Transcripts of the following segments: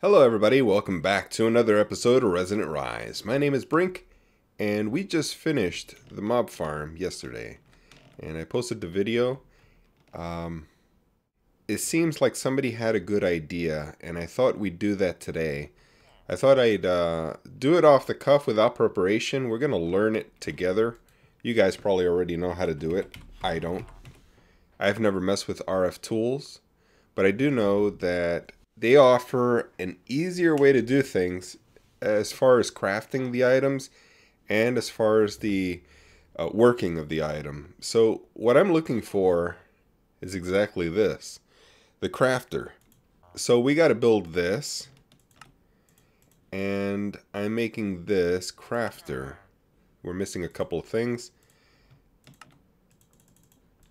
Hello everybody, welcome back to another episode of Resonant Rise. My name is Brink, and we just finished the mob farm yesterday. And I posted the video. It seems like somebody had a good idea, and I thought we'd do that today. I thought I'd do it off the cuff without preparation. We're going to learn it together. You guys probably already know how to do it. I don't. I've never messed with RFTools, but I do know that they offer an easier way to do things as far as crafting the items and as far as the working of the item. So what I'm looking for is exactly this, the crafter. So we got to build this, and I'm making this crafter. We're missing a couple of things.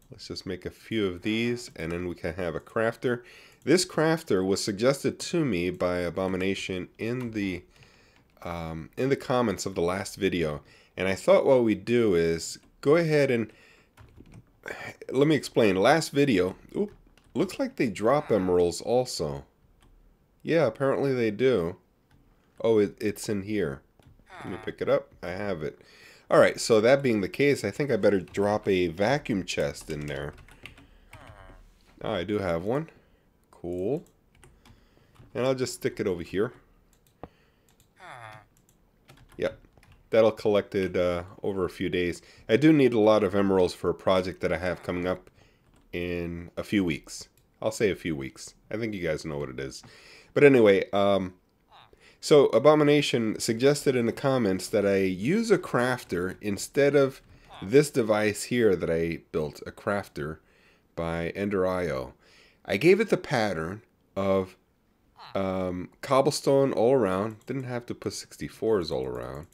Let's just make a few of these, and then we can have a crafter. This crafter was suggested to me by Abomination in the comments of the last video, and I thought what we'd do is go ahead and let me explain. Last video, looks like they drop emeralds also. Yeah, apparently they do. Oh, it's in here. Let me pick it up. I have it. Alright, so that being the case, I think I better drop a vacuum chest in there. Oh, I do have one. Cool. And I'll just stick it over here. Yep. That'll collect it over a few days. I do need a lot of emeralds for a project that I have coming up in a few weeks. I'll say a few weeks. I think you guys know what it is. But anyway, so Abomination suggested in the comments that I use a crafter instead of this device here that I built, a crafter by Ender.io. I gave it the pattern of cobblestone all around. Didn't have to put 64s all around.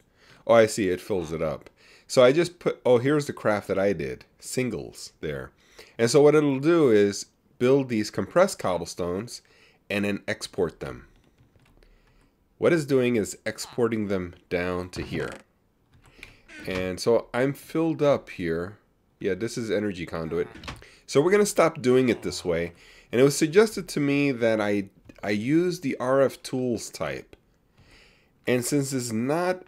Oh, I see. It fills it up. So I just put, oh, here's the craft that I did. Singles there. And so what it'll do is build these compressed cobblestones and then export them. What it's doing is exporting them down to here. And so I'm filled up here. Yeah, this is energy conduit. So we're going to stop doing it this way. And it was suggested to me that I use the RFTools type. And since it's not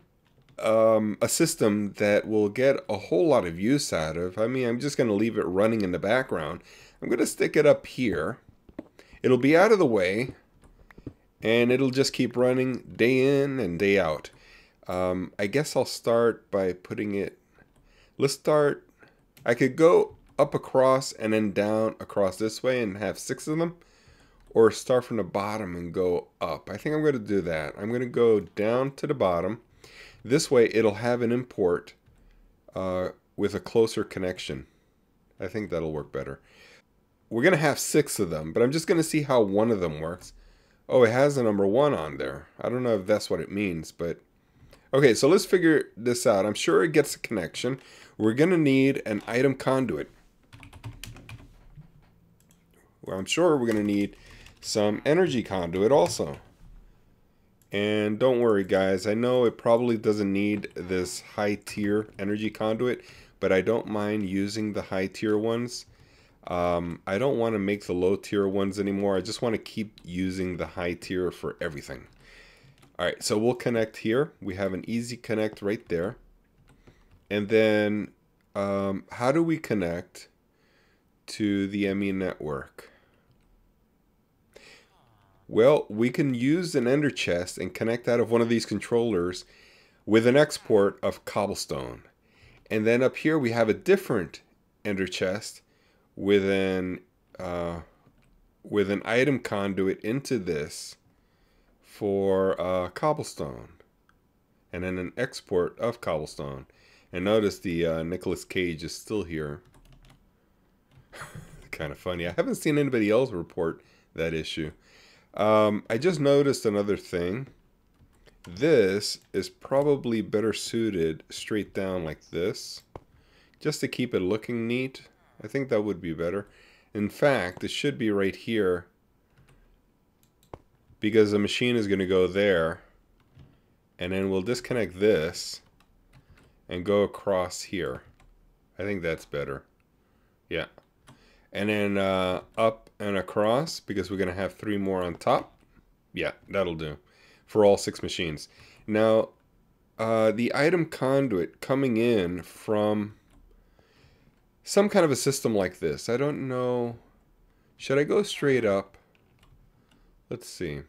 a system that will get a whole lot of use out of, I mean, I'm just going to leave it running in the background. I'm going to stick it up here. It'll be out of the way. And it'll just keep running day in and day out. I guess I'll start by putting it... Let's start... I could go up across and then down across this way and have 6 of them. Or start from the bottom and go up. I think I'm going to do that. I'm going to go down to the bottom. This way it'll have an import with a closer connection. I think that'll work better. We're going to have 6 of them, but I'm just going to see how one of them works. Oh, it has a number 1 on there. I don't know if that's what it means, but... Okay, so let's figure this out. I'm sure it gets a connection. We're going to need an item conduit. Well, I'm sure we're going to need some energy conduit also. And don't worry, guys. I know it probably doesn't need this high-tier energy conduit, but I don't mind using the high-tier ones. I don't want to make the low tier ones anymore. I just want to keep using the high tier for everything. Alright, so we'll connect here. We have an easy connect right there. And then, how do we connect to the ME network? Well, we can use an ender chest and connect out of one of these controllers with an export of cobblestone. And then up here we have a different ender chest with an item conduit into this for cobblestone, and then an export of cobblestone. And notice the Nicolas Cage is still here. Kind of funny. I haven't seen anybody else report that issue. I just noticed another thing. This is probably better suited straight down like this, just to keep it looking neat. I think that would be better. In fact, it should be right here, because the machine is going to go there, and then we'll disconnect this and go across here. I think that's better. Yeah. And then up and across, because we're going to have 3 more on top. Yeah, that'll do for all 6 machines. Now, the item conduit coming in from some kind of a system like this. I don't know. Should I go straight up? Let's see.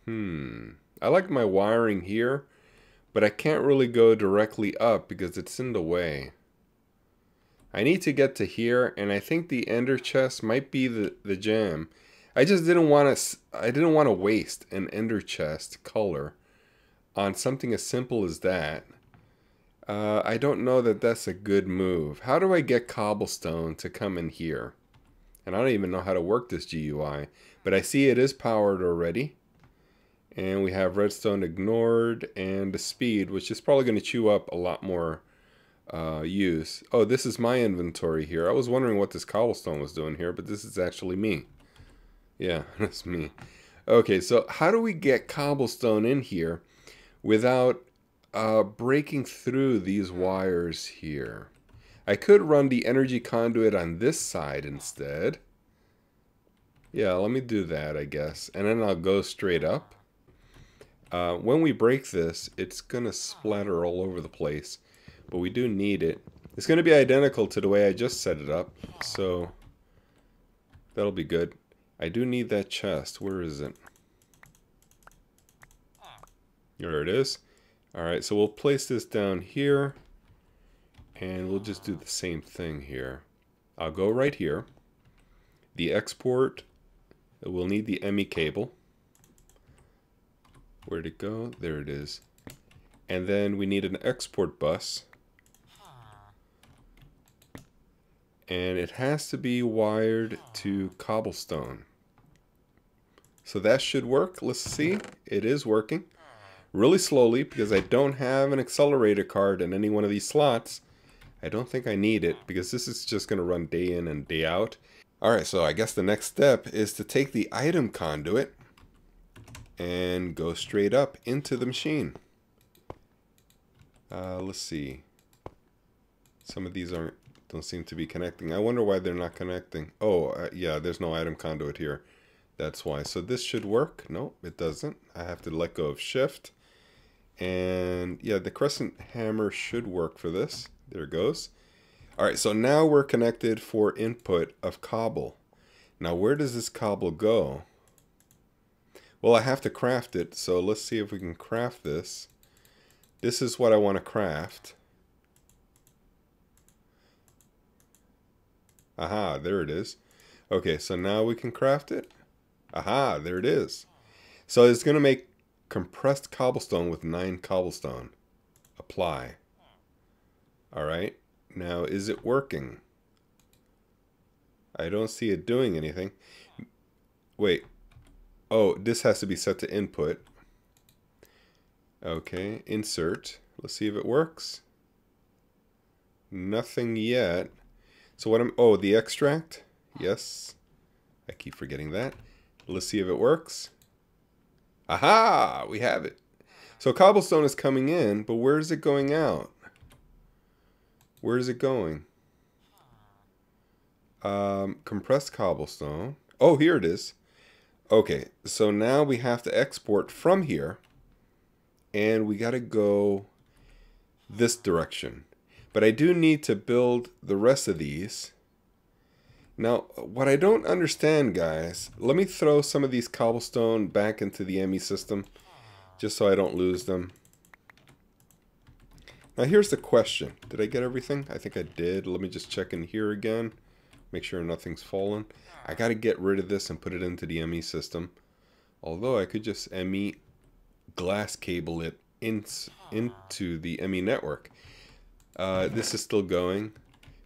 I like my wiring here, but I can't really go directly up because it's in the way. I need to get to here, and I think the ender chest might be the jam. I just didn't want to waste an ender chest color on something as simple as that. I don't know that that's a good move. How do I get cobblestone to come in here? And I don't even know how to work this GUI, but I see it is powered already. And we have redstone ignored and the speed, which is probably going to chew up a lot more use. Oh, this is my inventory here. I was wondering what this cobblestone was doing here, but this is actually me. Yeah, that's me. Okay, so how do we get cobblestone in here without breaking through these wires here? I could run the energy conduit on this side instead. Yeah, let me do that, I guess. And then I'll go straight up. When we break this, it's going to splatter all over the place. But we do need it. It's going to be identical to the way I just set it up. So that'll be good. I do need that chest. Where is it? There it is. Alright, so we'll place this down here. And we'll just do the same thing here. I'll go right here. The export, we'll need the ME cable. Where'd it go? There it is. And then we need an export bus. And it has to be wired to cobblestone. So that should work. Let's see. It is working. Really slowly because I don't have an accelerator card in any one of these slots. I don't think I need it because this is just going to run day in and day out. Alright, so I guess the next step is to take the item conduit and go straight up into the machine. Let's see. Some of these don't seem to be connecting. I wonder why they're not connecting. Oh, yeah, there's no item conduit here. That's why. So this should work. No, it doesn't. I have to let go of shift. And yeah, the crescent hammer should work for this. There it goes. Alright, so now we're connected for input of cobble. Now where does this cobble go? Well, I have to craft it, so let's see if we can craft this. This is what I want to craft. Aha, there it is. Okay, so now we can craft it. Aha, there it is. So it's going to make compressed cobblestone with 9 cobblestone. Apply. Alright, now is it working? I don't see it doing anything. Wait. Oh, this has to be set to input. Okay, insert. Let's see if it works. Nothing yet. So what oh, the extract? Yes. I keep forgetting that. Let's see if it works. Aha! We have it. So cobblestone is coming in, but where is it going out? Where is it going? Compressed cobblestone. Oh, here it is. Okay, so now we have to export from here. And we got to go this direction. But I do need to build the rest of these. Now, what I don't understand, guys, let me throw some of these cobblestone back into the ME system, just so I don't lose them. Now, here's the question. Did I get everything? I think I did. Let me just check in here again. Make sure nothing's fallen. I got to get rid of this and put it into the ME system. Although I could just ME glass cable it into the ME network. This is still going.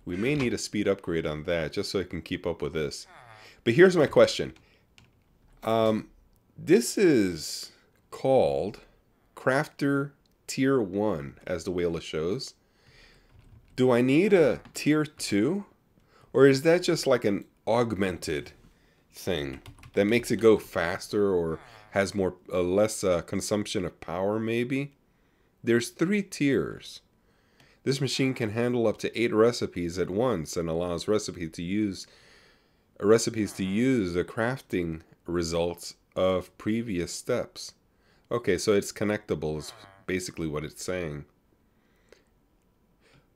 We may need a speed upgrade on that just so I can keep up with this. But here's my question. This is called Crafter Tier 1, as the wheel shows. Do I need a Tier 2? Or is that just like an augmented thing that makes it go faster or has more less consumption of power use? There's 3 tiers. This machine can handle up to 8 recipes at once and allows recipes to use the crafting results of previous steps. Okay, so it's connectable is basically what it's saying.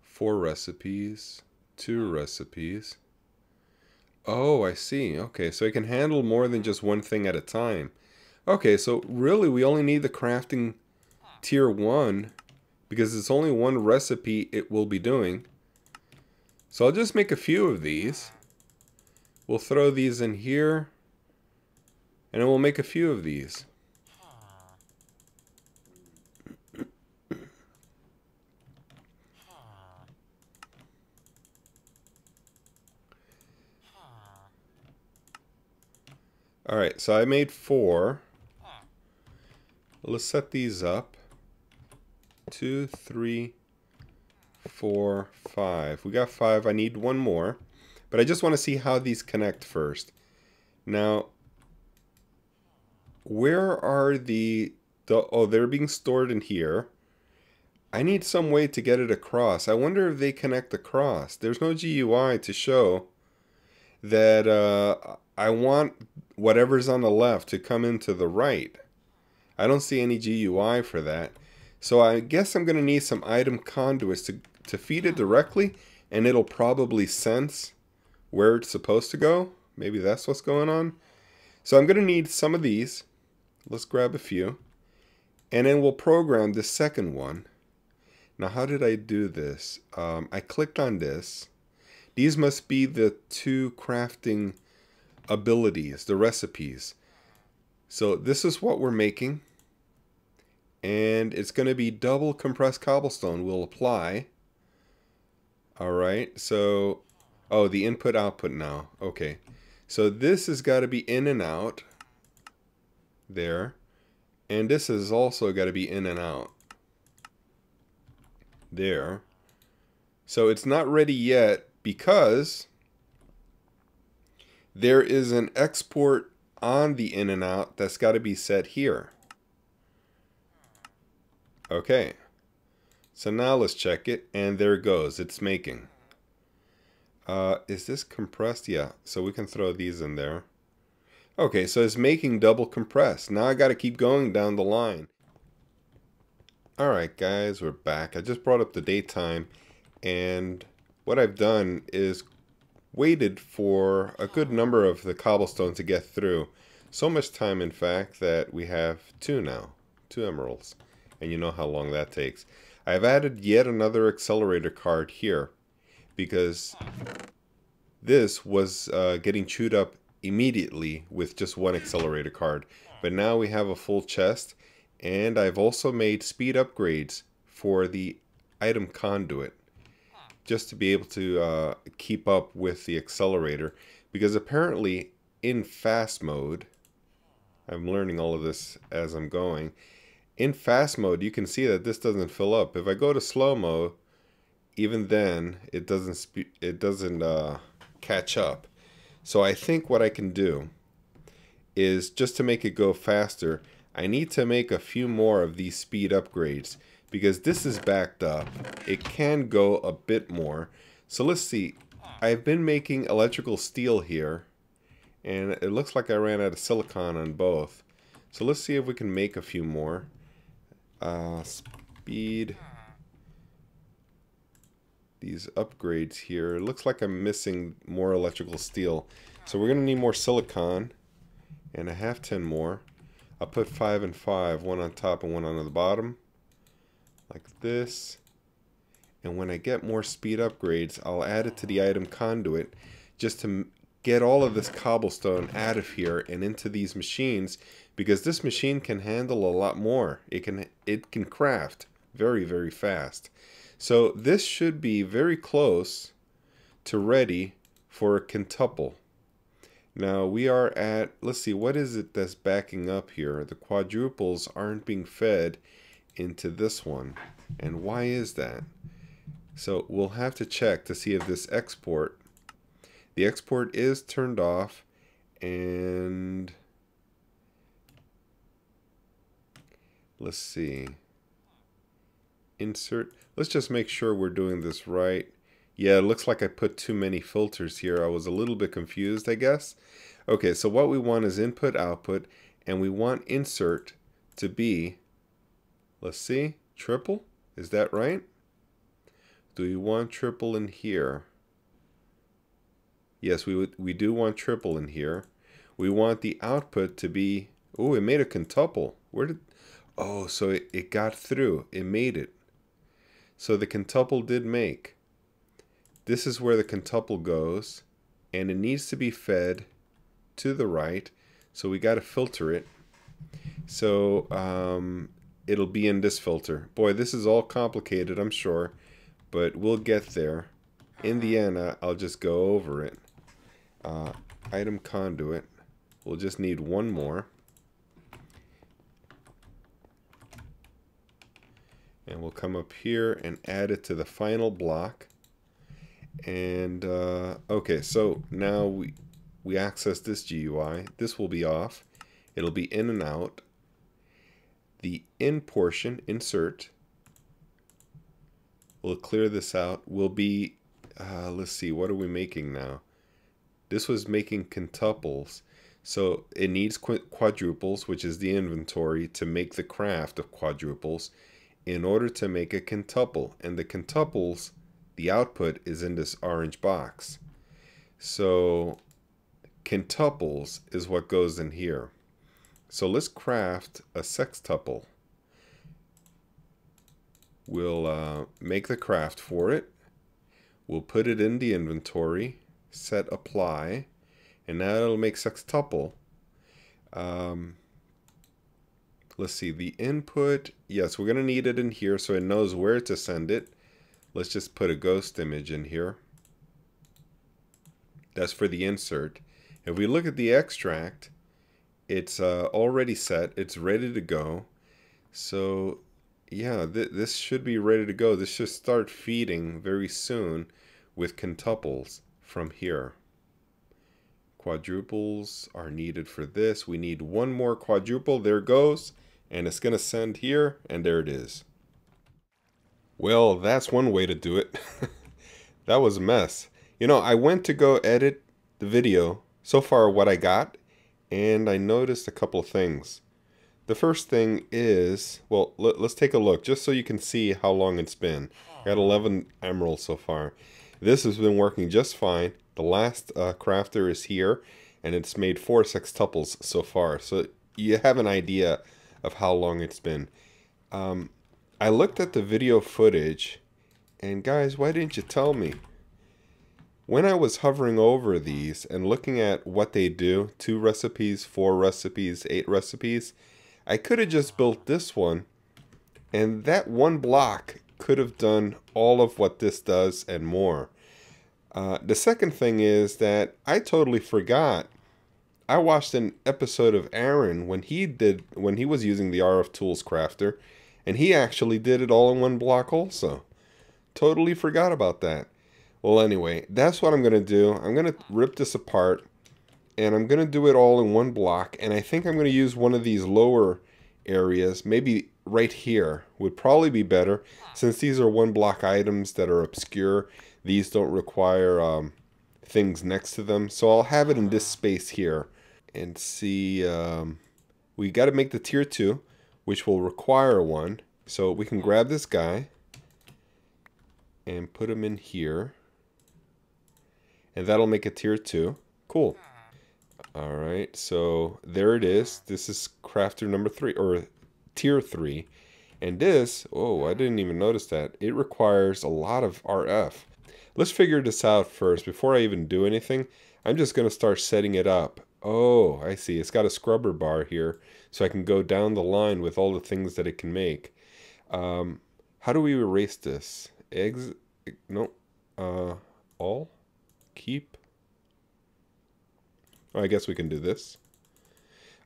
4 recipes, 2 recipes. Oh, I see. Okay, so it can handle more than just one thing at a time. Okay, so really we only need the crafting tier 1 because it's only one recipe it will be doing. So I'll just make a few of these. We'll throw these in here, and then we'll make a few of these. Alright, so I made 4. Let's set these up. 2, 3, 4, 5. We got 5. I need one more. But I just want to see how these connect first. Now, where are oh, they're being stored in here. I need some way to get it across. I wonder if they connect across. There's no GUI to show that I want whatever's on the left to come into the right. I don't see any GUI for that. So I guess I'm going to need some item conduits to feed it directly, and it'll probably sense where it's supposed to go. Maybe that's what's going on. So I'm going to need some of these. Let's grab a few. And then we'll program the second one. Now, how did I do this? I clicked on this. These must be the 2 crafting abilities, the recipes. So this is what we're making. And it's going to be double compressed cobblestone. We'll apply. Alright, so... Oh, the input output now. Okay. So this has got to be in and out. There. And this has also got to be in and out. There. So it's not ready yet because there is an export on the in and out that's got to be set here. Okay. So now let's check it, and there it goes. It's making. Is this compressed? Yeah. So we can throw these in there. Okay, so it's making double compressed. Now I got to keep going down the line. Alright guys, we're back. I just brought up the daytime, and what I've done is waited for a good number of the cobblestone to get through. So much time, in fact, that we have 2 now. 2 emeralds. And you know how long that takes. I've added yet another accelerator card here because this was getting chewed up immediately with just one accelerator card. But now we have a full chest, and I've also made speed upgrades for the item conduit just to be able to keep up with the accelerator, because apparently in fast mode, I'm learning all of this as I'm going, in fast mode you can see that this doesn't fill up. If I go to slow mode, even then it doesn't catch up. So I think what I can do is, just to make it go faster, I need to make a few more of these speed upgrades, because this is backed up. It can go a bit more. So let's see. I've been making electrical steel here, and it looks like I ran out of silicon on both. So let's see if we can make a few more. Speed. These upgrades here. It looks like I'm missing more electrical steel. So we're going to need more silicon, and I have 10 more. I'll put 5 and 5, one on top and one on the bottom, like this. And when I get more speed upgrades, I'll add it to the item conduit just to get all of this cobblestone out of here and into these machines, because this machine can handle a lot more. It can craft very, very fast. So this should be very close to ready for a quintuple. Now we are at, let's see, what is it that's backing up here? The quadruples aren't being fed into this one. And why is that? So we'll have to check to see if this export, the export is turned off, and let's see. Insert, let's just make sure we're doing this right. Yeah, it looks like I put too many filters here. I was a little bit confused, I guess. Okay, so what we want is input, output, and we want insert to be, let's see, triple? Is that right? Do we want triple in here? Yes, we do want triple in here. We want the output to be, oh, it made a quintuple. Where did, oh, so it got through. It made it. So the quintuple did make. This is where the quintuple goes, and it needs to be fed to the right, so we got to filter it. So it'll be in this filter. Boy, this is all complicated, I'm sure, but we'll get there. In the end, I'll just go over it. Item conduit. We'll just need one more. And we'll come up here and add it to the final block. And okay, so now we access this GUI. This will be off. It'll be in and out. The in portion, insert, we'll clear this out. Will be, let's see, what are we making now? This was making quintuples. So it needs quadruples, which is the inventory, to make the craft of quadruples in order to make a quintuple. And the quintuples, the output is in this orange box. So quintuples is what goes in here. So let's craft a sextuple. We'll make the craft for it. We'll put it in the inventory, set apply, and now it'll make sextuple. Let's see, the input, yes, we're going to need it in here so it knows where to send it. Let's just put a ghost image in here. That's for the insert. If we look at the extract, it's already set. It's ready to go. So yeah, this should be ready to go. This should start feeding very soon with quintuples from here. Quadruples are needed for this. We need one more quadruple. There it goes. And it's going to send here, and there it is. Well, that's one way to do it. That was a mess. You know, I went to go edit the video, so far what I got, and I noticed a couple of things. The first thing is, well, let's take a look, just so you can see how long it's been. I got 11 emeralds so far. This has been working just fine. The last crafter is here, and it's made 4 sextuples so far. So you have an idea of how long it's been. I looked at the video footage, and guys, why didn't you tell me? When I was hovering over these and looking at what they do, 2 recipes, 4 recipes, 8 recipes, I could have just built this one, and that one block could have done all of what this does and more. The second thing is that I totally forgot. I watched an episode of Aaron when he was using the RFTools Crafter, and he actually did it all in one block also. Totally forgot about that. Well, anyway, that's what I'm going to do. I'm going to rip this apart, and I'm going to do it all in one block, and I think I'm going to use one of these lower areas. Maybe right here would probably be better, since these are one block items that are obscure. These don't require things next to them, so I'll have it in this space here. And see, we got to make the tier 2, which will require one. So we can grab this guy and put him in here, and that'll make a tier 2. Cool. All right, so there it is. This is crafter number 3, or tier 3. And this, oh, I didn't even notice that. It requires a lot of RF. Let's figure this out first. Before I even do anything, I'm just going to start setting it up. Oh, I see. It's got a scrubber bar here, so I can go down the line with all the things that it can make. How do we erase this? No. All? Keep? Oh, I guess we can do this.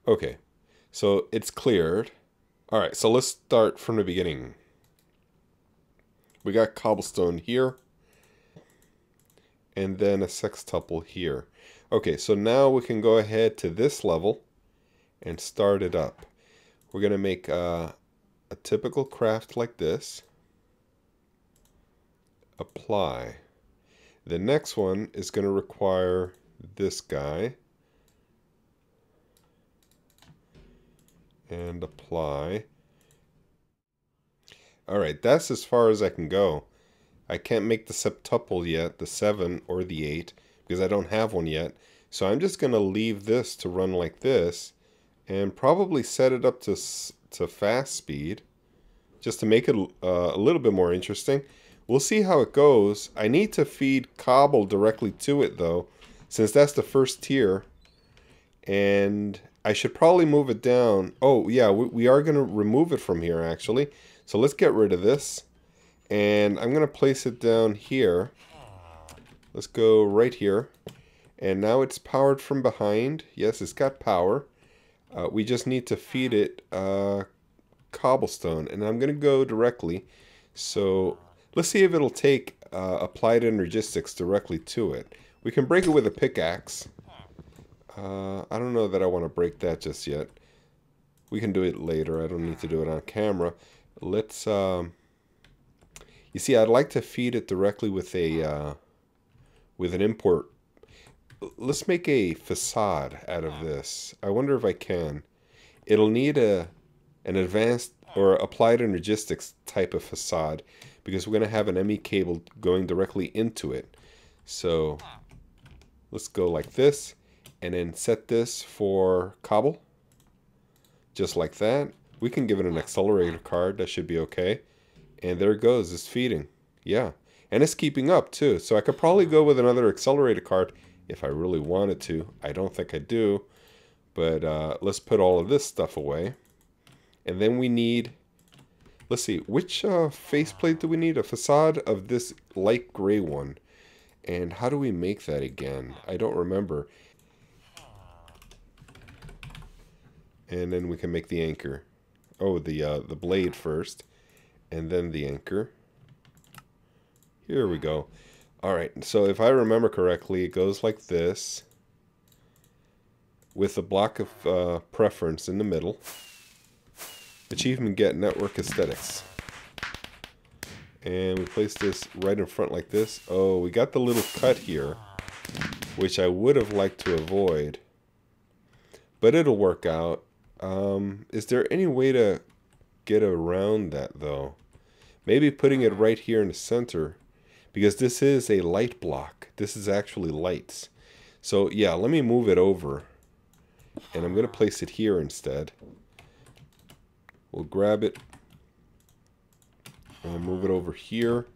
Okay. So it's cleared. Alright, so let's start from the beginning. We got cobblestone here, and then a sextuple here. Okay, so now we can go ahead to this level and start it up. We're going to make a typical craft like this. Apply. The next one is going to require this guy. and apply. Alright, that's as far as I can go. I can't make the septuple yet, the 7 or the 8, because I don't have one yet. So I'm just going to leave this to run like this, and probably set it up to fast speed, just to make it a little bit more interesting. We'll see how it goes. I need to feed cobble directly to it, though, since that's the first tier. And I should probably move it down. Oh, yeah, we are going to remove it from here, actually. So let's get rid of this. And I'm going to place it down here. Let's go right here. And now it's powered from behind. Yes, it's got power. We just need to feed it cobblestone. And I'm going to go directly. So let's see if it'll take applied energistics directly to it. We can break it with a pickaxe. I don't know that I want to break that just yet. We can do it later. I don't need to do it on camera. Let's, you see, I'd like to feed it directly with a, with an import. Let's make a facade out of this. I wonder if I can. It'll need an advanced or applied energistics type of facade, because we're going to have an ME cable going directly into it. So let's go like this, and then set this for cobble. Just like that. We can give it an accelerator card. That should be okay. And there it goes. It's feeding. Yeah. And it's keeping up too. So I could probably go with another accelerator card if I really wanted to. I don't think I do. But let's put all of this stuff away. And then we need... Let's see. Which faceplate do we need? A facade of this light gray one. And how do we make that again? I don't remember. And then we can make the anchor. Oh, the blade first, and then the anchor. Here we go. All right, so if I remember correctly, it goes like this, with a block of preference in the middle. Achievement get network aesthetics. And we place this right in front like this. Oh, we got the little cut here, which I would have liked to avoid, but it'll work out. Is there any way to get around that, though? Maybe putting it right here in the center, because this is a light block. This is actually lights. So yeah, let me move it over, and I'm going to place it here instead. We'll grab it and move it over here.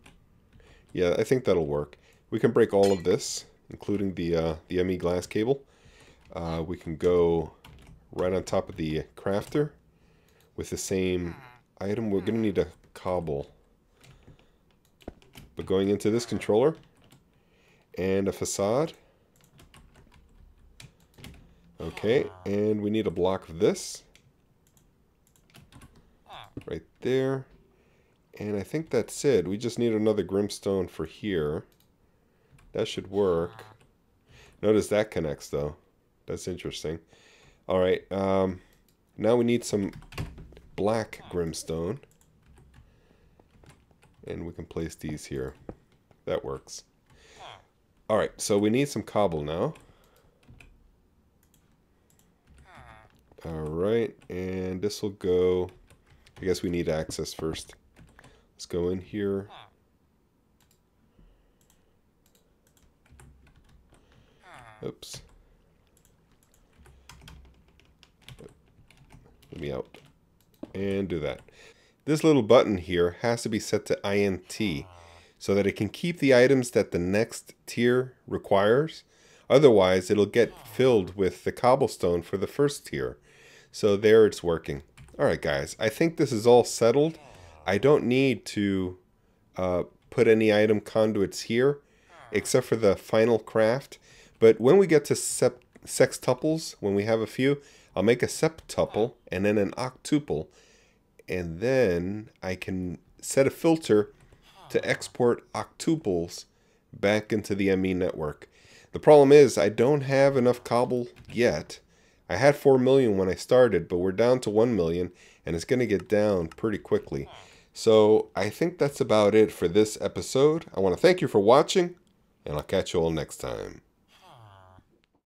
Yeah, I think that'll work. We can break all of this, including the ME glass cable. We can go right on top of the crafter with the same item. We're going to need a cobble. But going into this controller and a facade. Okay, and we need a block of this right there. And I think that's it. We just need another grimstone for here. That should work. Notice that connects though. That's interesting. Alright, now we need some black grimstone. And we can place these here. That works. Alright, so we need some cobble now. Alright, and this will go... I guess we need access first. Let's go in here. Oops. Let me out. And do that. This little button here has to be set to INT so that it can keep the items that the next tier requires. Otherwise, it'll get filled with the cobblestone for the first tier. So there it's working. Alright guys, I think this is all settled. I don't need to put any item conduits here except for the final craft. But when we get to sextuples, when we have a few, I'll make a septuple and then an octuple. And then I can set a filter to export octuples back into the ME network. The problem is I don't have enough cobble yet. I had 4 million when I started, but we're down to 1 million, and it's going to get down pretty quickly. So I think that's about it for this episode. I want to thank you for watching, and I'll catch you all next time.